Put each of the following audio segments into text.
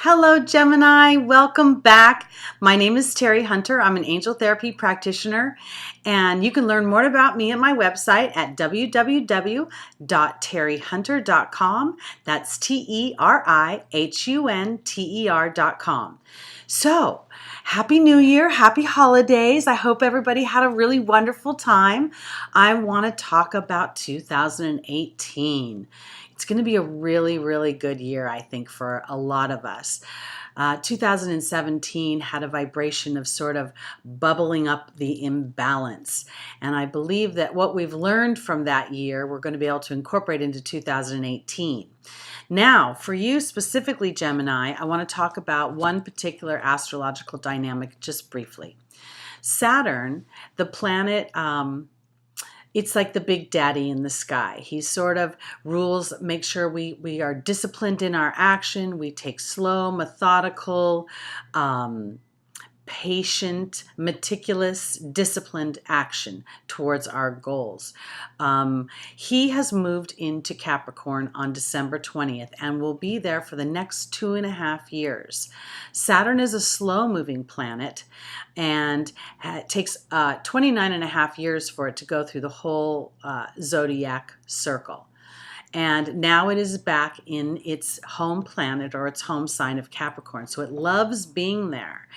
Hello, Gemini. Welcome back. My name is Teri Hunter. I'm an angel therapy practitioner, and you can learn more about me at my website at www.terihunter.com. That's TERIHUNTER.com. So, Happy New Year, happy holidays. I hope everybody had a really wonderful time. I want to talk about 2018. It's going to be a really, really good year, I think, for a lot of us. 2017 had a vibration of sort of bubbling up the imbalance. And I believe that what we've learned from that year, we're going to be able to incorporate into 2018. Now, for you specifically, Gemini, I want to talk about one particular astrological dynamic just briefly. Saturn, the planet, it's like the big daddy in the sky. He sort of rules, make sure we are disciplined in our action. We take slow, methodical, patient, meticulous, disciplined action towards our goals. He has moved into Capricorn on December 20th and will be there for the next 2.5 years. Saturn is a slow-moving planet, and it takes 29.5 years for it to go through the whole zodiac circle. And now it is back in its home planet or its home sign of Capricorn. So it loves being there.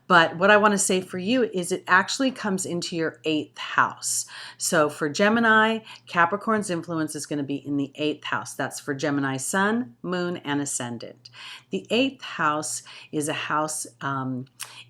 But what I want to say for you is it actually comes into your 8th house. So for Gemini, Capricorn's influence is going to be in the 8th house. That's for Gemini sun, moon, and ascendant. The 8th house is a house,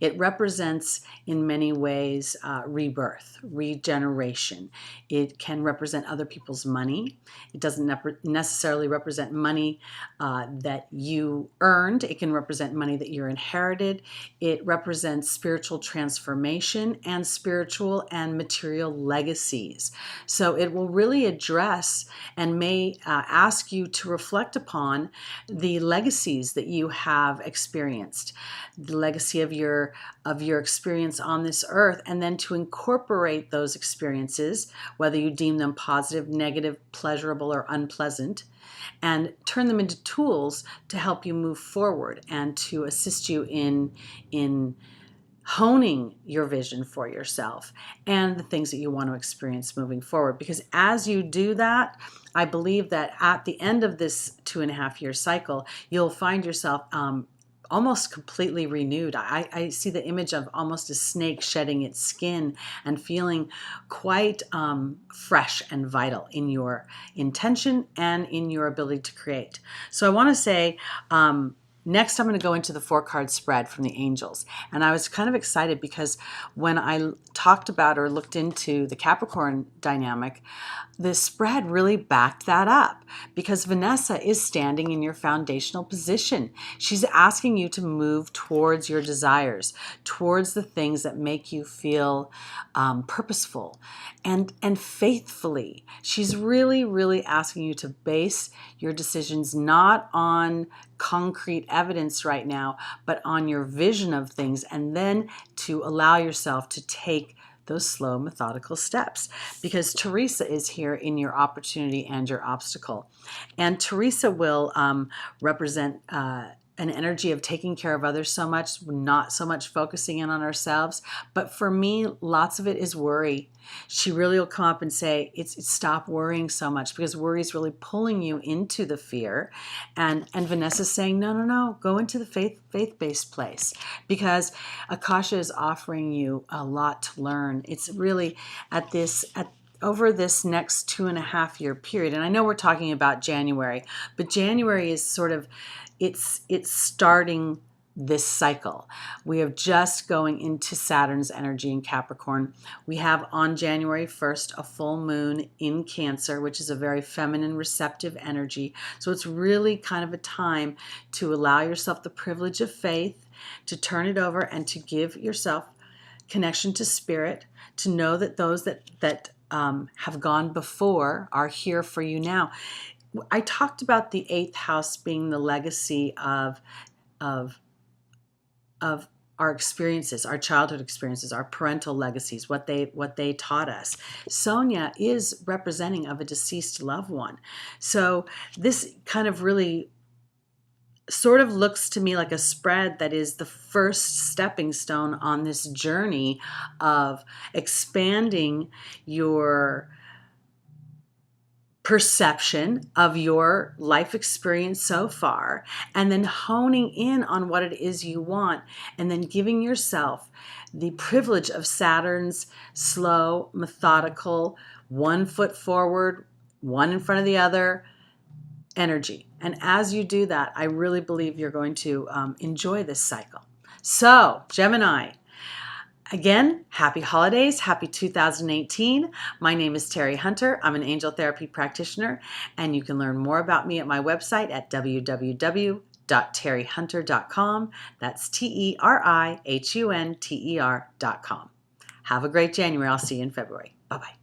it represents in many ways rebirth, regeneration. It can represent other people's money. It doesn't necessarily represent money that you earned. It can represent money that you're inherited. It represents spiritual transformation and spiritual and material legacies. So it will really address and may ask you to reflect upon the legacies that you have experienced, the legacy of your experience on this earth, and then to incorporate those experiences, whether you deem them positive, negative, pleasurable, or unpleasant, and turn them into tools to help you move forward and to assist you in honing your vision for yourself and the things that you want to experience moving forward. Because as you do that, I believe that at the end of this 2.5-year cycle, you'll find yourself almost completely renewed. I see the image of almost a snake shedding its skin and feeling quite fresh and vital in your intention and in your ability to create. So I want to say, next, I'm going to go into the 4-card spread from the angels. And I was kind of excited because when I talked about or looked into the Capricorn dynamic, the spread really backed that up because Vanessa is standing in your foundational position. She's asking you to move towards your desires, towards the things that make you feel purposeful and faithfully. She's really, really asking you to base your decisions not on concrete evidence right now, but on your vision of things, and then to allow yourself to take those slow, methodical steps, because Teresa is here in your opportunity and your obstacle. And Teresa will represent an energy of taking care of others so much, not so much focusing in on ourselves. But for me, lots of it is worry. She really will come up and say, it's stop worrying so much, because worry is really pulling you into the fear. And Vanessa's saying, no, go into the faith-based place, because Akasha is offering you a lot to learn. It's really over this next 2.5-year period. And I know we're talking about January, but January is sort of, it's starting this cycle. We are just going into Saturn's energy in Capricorn. We have on January 1st a full moon in Cancer, which is a very feminine, receptive energy. So it's really kind of a time to allow yourself the privilege of faith, to turn it over and to give yourself connection to spirit, to know that those that have gone before are here for you now. I talked about the 8th house being the legacy of our experiences, our childhood experiences, our parental legacies, what they taught us. Sonia is representing of a deceased loved one. So this kind of really sort of looks to me like a spread that is the first stepping stone on this journey of expanding your perception of your life experience so far, and then honing in on what it is you want, and then giving yourself the privilege of Saturn's slow, methodical, one foot forward, one in front of the other energy. And as you do that, I really believe you're going to enjoy this cycle. So, Gemini, again, happy holidays, happy 2018. My name is Teri Hunter. I'm an angel therapy practitioner, and you can learn more about me at my website at www.terihunter.com. That's TERIHUNTER.com. Have a great January. I'll see you in February. Bye-bye.